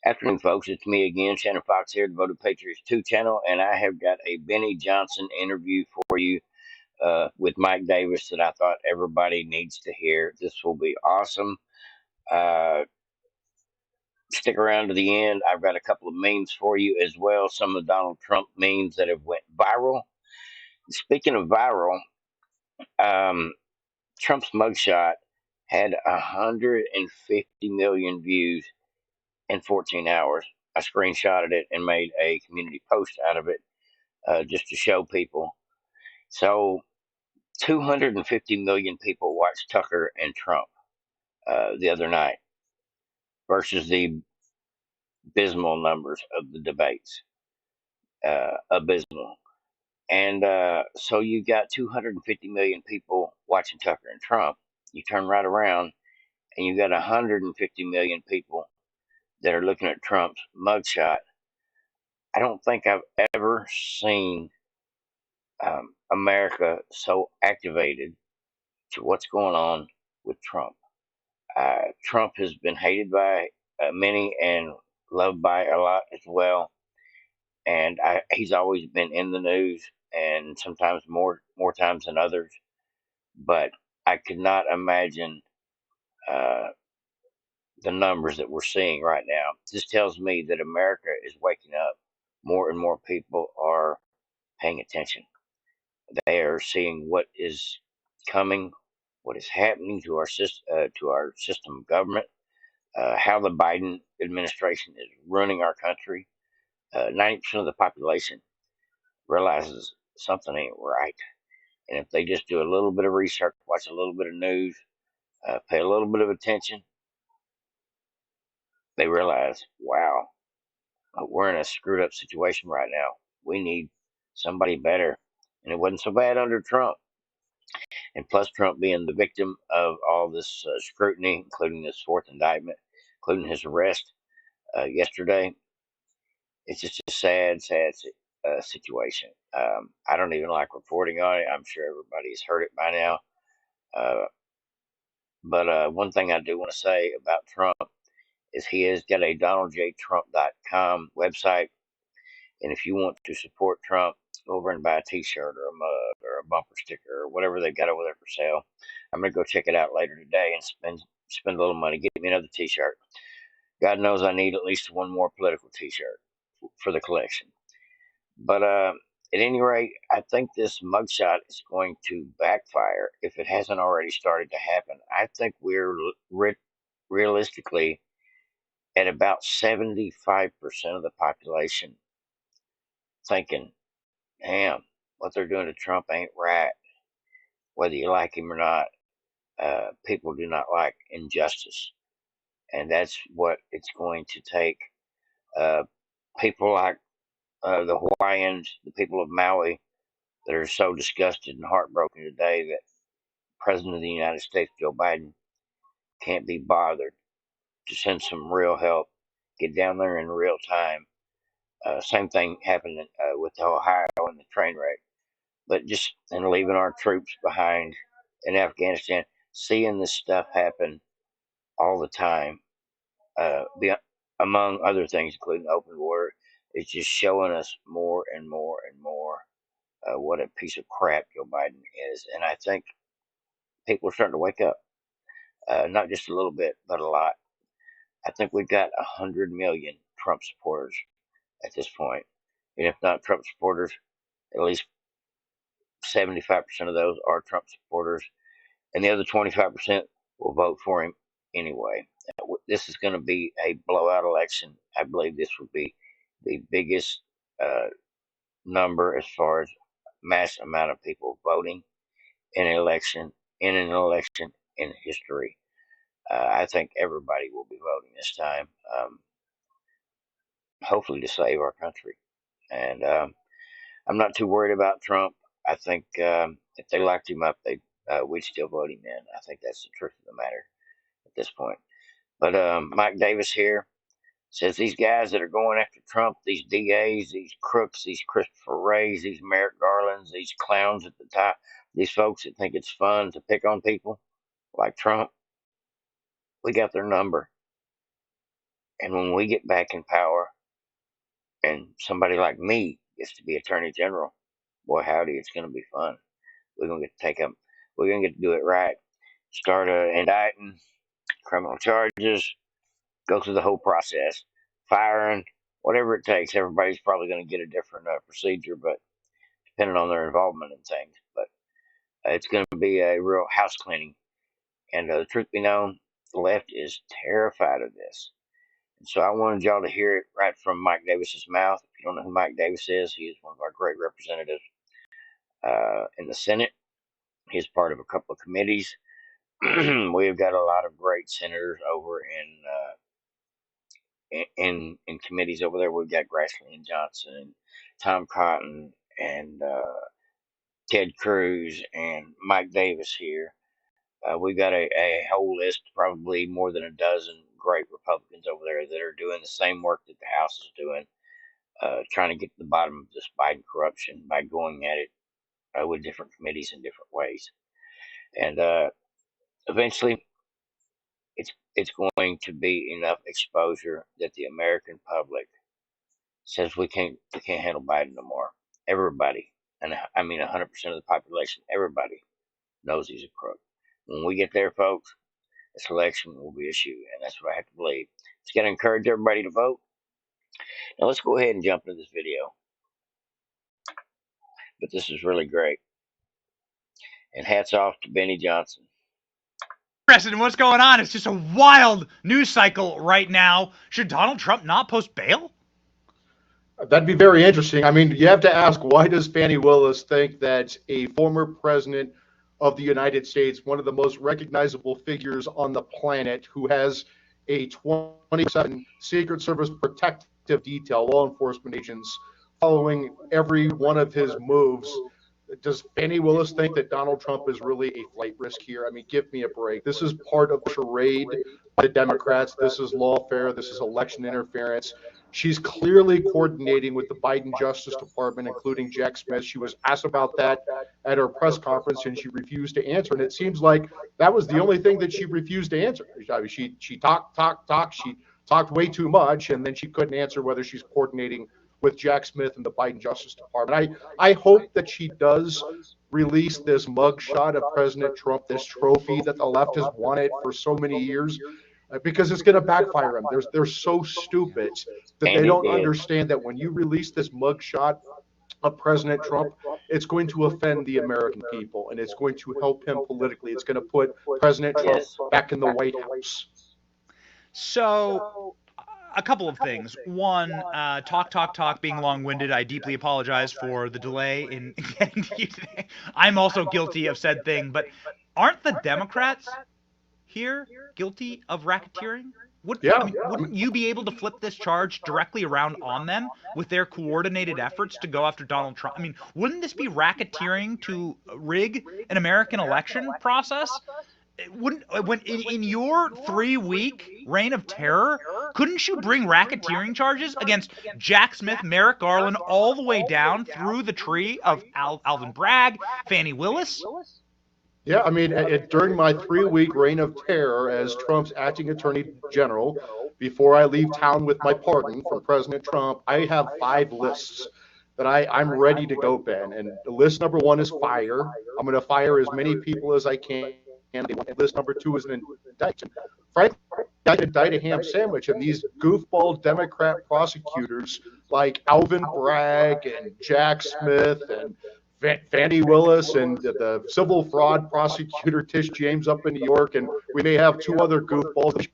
Afternoon, folks. It's me again, Shannon Fox here, Devoted Patriots 2 channel, and I have got a Benny Johnson interview for you with Mike Davis that I thought everybody needs to hear. This will be awesome. Uh, Stick around to the end. I've got a couple of memes for you as well, some of Donald Trump memes that have went viral. Speaking of viral, um, Trump's mugshot had 150 million views in 14 hours. I screenshotted it and made a community post out of it just to show people. So 250 million people watched Tucker and Trump the other night versus the abysmal numbers of the debates. Abysmal. And so you got 250 million people watching Tucker and Trump. You turn right around and you got 150 million people that are looking at Trump's mugshot. I don't think I've ever seen America so activated to what's going on with Trump. Trump has been hated by many and loved by a lot as well, and he's always been in the news, and sometimes more times than others. But I could not imagine uh, the numbers that we're seeing right now. This tells me that America is waking up. More and more people are paying attention. They are seeing what is coming, what is happening to our system of government, how the Biden administration is running our country. 90% of the population realizes something ain't right. And if they just do a little bit of research, watch a little bit of news, pay a little bit of attention, they realize, wow, we're in a screwed up situation right now. We need somebody better. And it wasn't so bad under Trump. And plus, Trump being the victim of all this scrutiny, including this fourth indictment, including his arrest yesterday, it's just a sad situation. I don't even like reporting on it. I'm sure everybody's heard it by now. Uh, but one thing I do want to say about Trump is he has got a DonaldJTrump.com website. And if you want to support Trump, go over and buy a t-shirt or a mug or a bumper sticker or whatever they got over there for sale. I'm going to go check it out later today and spend a little money. Get me another t-shirt. God knows I need at least one more political t-shirt for the collection. But at any rate, I think this mugshot is going to backfire if it hasn't already started to happen. I think we're realistically at about 75% of the population thinking, damn, what they're doing to Trump ain't right, whether you like him or not. People do not like injustice. And that's what it's going to take. Uh, People like the Hawaiians, the people of Maui, that are so disgusted and heartbroken today that President of the United States, Joe Biden, can't be bothered to send some real help, get down there in real time. Same thing happened with Ohio and the train wreck. But just and leaving our troops behind in Afghanistan, seeing this stuff happen all the time, among other things, including open war, it's just showing us more and more and more what a piece of crap Joe Biden is. And I think people are starting to wake up, not just a little bit, but a lot. I think we've got 100 million Trump supporters at this point. And if not Trump supporters, at least 75% of those are Trump supporters. And the other 25% will vote for him anyway. This is going to be a blowout election. I believe this will be the biggest uh, number as far as mass amount of people voting in an election in history. I think everybody will be voting this time, hopefully to save our country. And I'm not too worried about Trump. I think if they locked him up, we'd still vote him in. I think that's the truth of the matter at this point. But Mike Davis here says these guys that are going after Trump, these DAs, these crooks, these Christopher Wrays, these Merrick Garlands, these clowns at the top, these folks that think it's fun to pick on people like Trump, we got their number. And when we get back in power, and somebody like me gets to be Attorney General, boy howdy, it's going to be fun. We're going to get to take up. We're going to get to do it right. Start indicting, criminal charges, go through the whole process, firing, whatever it takes. Everybody's probably going to get a different procedure, but depending on their involvement in things. But it's going to be a real house cleaning. And the truth be known, the left is terrified of this. And so I wanted y'all to hear it right from Mike Davis's mouth. If you don't know who Mike Davis is, he is one of our great representatives in the Senate. He's part of a couple of committees. We've got a lot of great senators over in committees over there. We've got Grassley and Johnson and Tom Cotton and Ted Cruz and Mike Davis here. We've got a whole list, probably more than a dozen great Republicans over there that are doing the same work that the House is doing, trying to get to the bottom of this Biden corruption by going at it with different committees in different ways. And eventually, it's going to be enough exposure that the American public says we can't handle Biden no more. Everybody, and I mean 100% of the population, everybody knows he's a crook. When we get there, folks, this election will be a shoe, and that's what I have to believe. It's going to encourage everybody to vote. Now let's go ahead and jump into this video. But this is really great. And hats off to Benny Johnson. President, what's going on? It's just a wild news cycle right now. Should Donald Trump not post bail? That'd be very interesting. I mean, you have to ask, why does Fani Willis think that a former president of the United States, one of the most recognizable figures on the planet, who has a 27 Secret Service protective detail, law enforcement agents following every one of his moves, does Fani Willis think that Donald Trump is really a flight risk here? I mean, give me a break. This is part of the charade by the Democrats. This is lawfare. This is election interference. She's clearly coordinating with the Biden Justice Department, including Jack Smith. She was asked about that at her press conference, and she refused to answer. And it seems like that was the only thing that she refused to answer. I mean, she talked. She talked way too much, and then she couldn't answer whether she's coordinating with Jack Smith and the Biden Justice Department. I hope that she does release this mugshot of President Trump, this trophy that the left has wanted for so many years, because it's going to backfire them. They're so stupid that they don't understand that when you release this mugshot of President Trump, it's going to offend the American people, and it's going to help him politically. It's going to put President Trump back in the White House. So, a couple of things. One, talk, being long-winded. I deeply apologize for the delay in getting to you today. I'm also guilty of said thing, but aren't the Democrats here guilty of racketeering? Wouldn't you be able to flip this charge directly around on them with their coordinated efforts to go after Donald Trump? I mean, wouldn't this be racketeering to rig an American election process? When in your 3-week reign of terror, couldn't you bring racketeering charges against Jack Smith, Merrick Garland, all the way down through the tree of Alvin Bragg, Fani Willis? Yeah, I mean, during my 3-week reign of terror as Trump's acting attorney general, before I leave town with my pardon from President Trump, I have 5 lists that I'm ready to go, Ben. And list number 1 is fire. I'm going to fire as many people as I can. And list number 2 is an indictment. Frankly, I indict a ham sandwich, and these goofball Democrat prosecutors like Alvin Bragg and Jack Smith and Fani Willis and the civil fraud prosecutor Tish James up in New York, and we may have 2 other goofballs,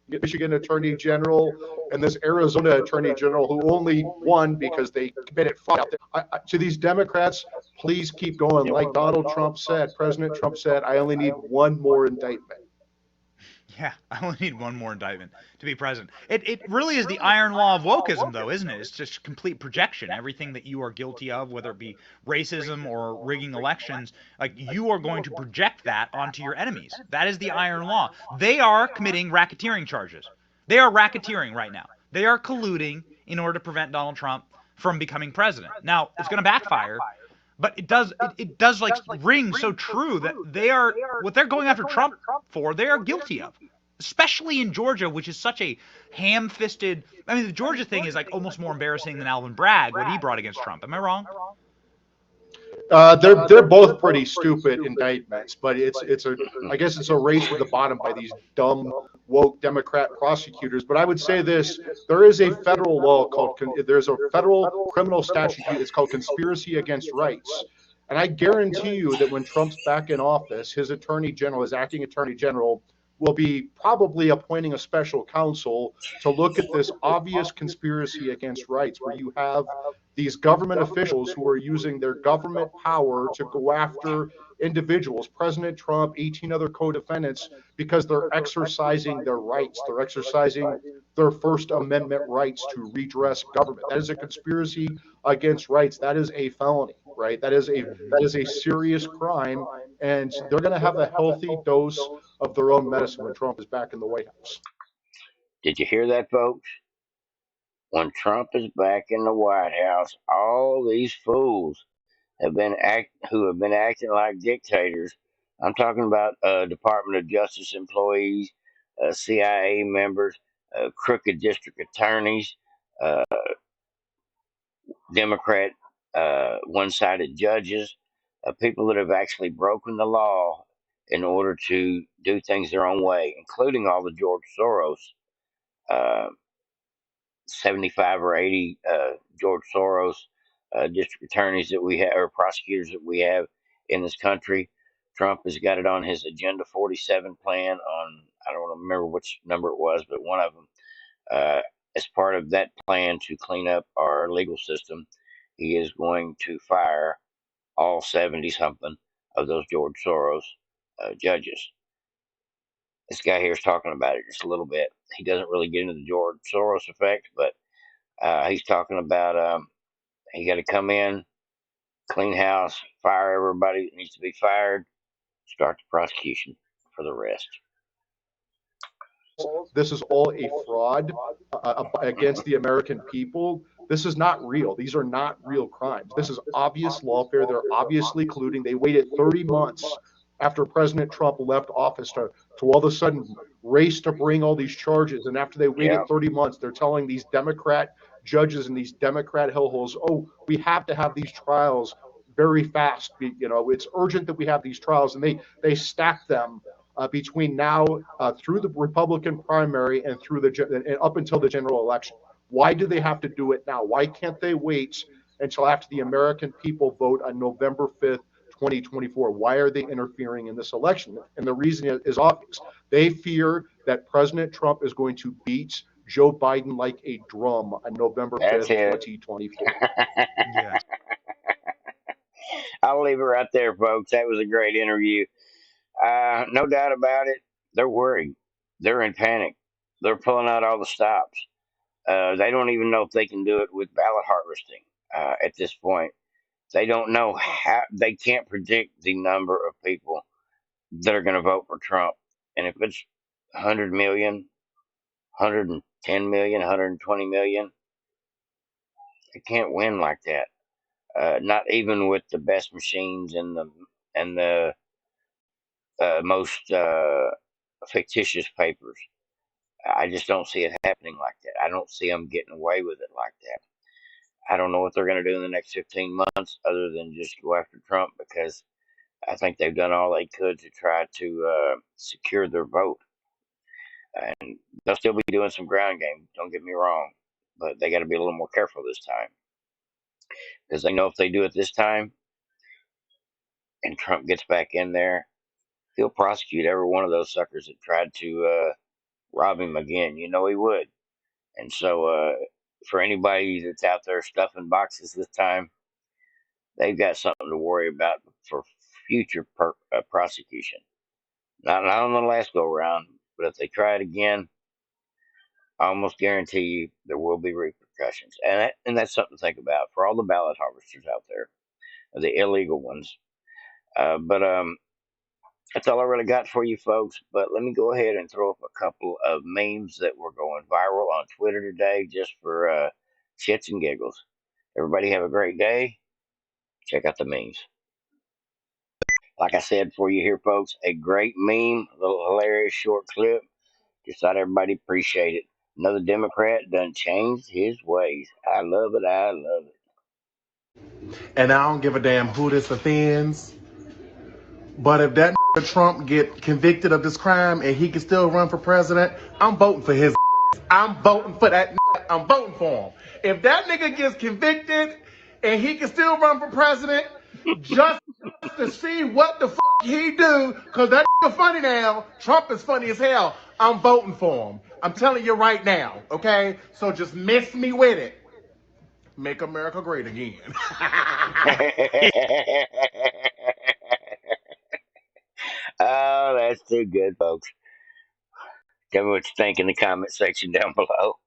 Michigan Attorney General and this Arizona Attorney General, who only won because they committed fraud. To these Democrats, please keep going. Like Donald Trump said, President Trump said, I only need 1 more indictment. Yeah, I only need 1 more indictment to be president. It really is the iron law of wokeism, though, isn't it? It's just complete projection. Everything that you are guilty of, whether it be racism or rigging elections, like, you are going to project that onto your enemies. That is the iron law. They are committing racketeering charges. They are racketeering right now. They are colluding in order to prevent Donald Trump from becoming president. Now, it's going to backfire, but it does like ring so true that they are, what they're going after Trump for, they are guilty of. especially in Georgia, which is such a ham-fisted. I mean, the Georgia thing is like almost more embarrassing than Alvin Bragg, what he brought against Trump. Am I wrong? They're both pretty stupid indictments, but it's a I guess it's a race to the bottom by these dumb woke Democrat prosecutors. But I would say this: there is a federal law called there's a federal criminal statute. It's called conspiracy against rights. And I guarantee you that when Trump's back in office, his attorney general, his acting attorney general, will be probably appointing a special counsel to look at this obvious conspiracy against rights, where you have these government officials who are using their government power to go after individuals, President Trump, 18 other co-defendants, because they're exercising their rights. They're exercising their First Amendment rights to redress government. That is a conspiracy against rights. That is a felony, right? That is a serious crime, and they're going to have a healthy dose of their own medicine when Trump is back in the White House. Did you hear that, folks? When Trump is back in the White House, all these fools who have been acting like dictators. I'm talking about Department of Justice employees, CIA members, crooked district attorneys, uh, Democrat one-sided judges, people that have actually broken the law in order to do things their own way, including all the George Soros. Uh, 75 or 80 George Soros district attorneys that we have, or prosecutors that we have in this country. Trump has got it on his Agenda 47 plan on, I don't remember which number it was, but one of them. As part of that plan to clean up our legal system, he is going to fire all 70 something of those George Soros judges. This guy here is talking about it just a little bit. He doesn't really get into the George Soros effect, but he's talking about he got to come in, clean house, fire everybody that needs to be fired, start the prosecution for the rest. This is all a fraud against the American people. This is not real. These are not real crimes. This is obvious lawfare. They're obviously colluding. They waited 30 months after President Trump left office to all of a sudden race to bring all these charges. And after they waited 30 months, they're telling these Democrat judges and these Democrat hellholes, oh, we have to have these trials very fast. It's urgent that we have these trials. And they stack them between now through the Republican primary and and up until the general election. Why do they have to do it now? Why can't they wait until after the American people vote on November 5th, 2024? Why are they interfering in this election? And the reason is obvious. They fear that President Trump is going to beat Joe Biden like a drum on November 5th, 2024. Yeah. I'll leave it right there, folks. That was a great interview. No doubt about it. They're worried. They're in panic. They're pulling out all the stops. They don't even know if they can do it with ballot harvesting at this point. They don't know how. They can't predict the number of people that are going to vote for Trump. And if it's 100 million, 110 million, 120 million, they can't win like that. Not even with the best machines and the most fictitious papers. I just don't see it happening like that. I don't see them getting away with it like that. I don't know what they're going to do in the next 15 months other than just go after Trump, because I think they've done all they could to try to secure their vote. And they'll still be doing some ground game, don't get me wrong, but they got to be a little more careful this time, because they know if they do it this time and Trump gets back in there, he'll prosecute every one of those suckers that tried to rob him again. You know he would. And so for anybody that's out there stuffing boxes this time, they've got something to worry about for future prosecution. Not on the last go round, but if they try it again, I almost guarantee you there will be repercussions. And that's something to think about for all the ballot harvesters out there, the illegal ones. But that's all I really got for you folks. But let me go ahead and throw up a couple of memes that were going viral on Twitter today, just for shits and giggles. Everybody have a great day. Check out the memes. Like I said for you here, folks, a great meme, a little hilarious short clip Just thought everybody appreciate it. Another Democrat done changed his ways. I love it. I love it. And I don't give a damn who this offends. But if that Trump get convicted of this crime and he can still run for president, I'm voting for his. I'm voting for that. I'm voting for him. If that nigga gets convicted and he can still run for president, just to see what the he do, cause that funny now. Trump is funny as hell. I'm voting for him. I'm telling you right now. Okay, so just miss me with it. Make America great again. Oh, that's too good, folks. Tell me what you think in the comment section down below.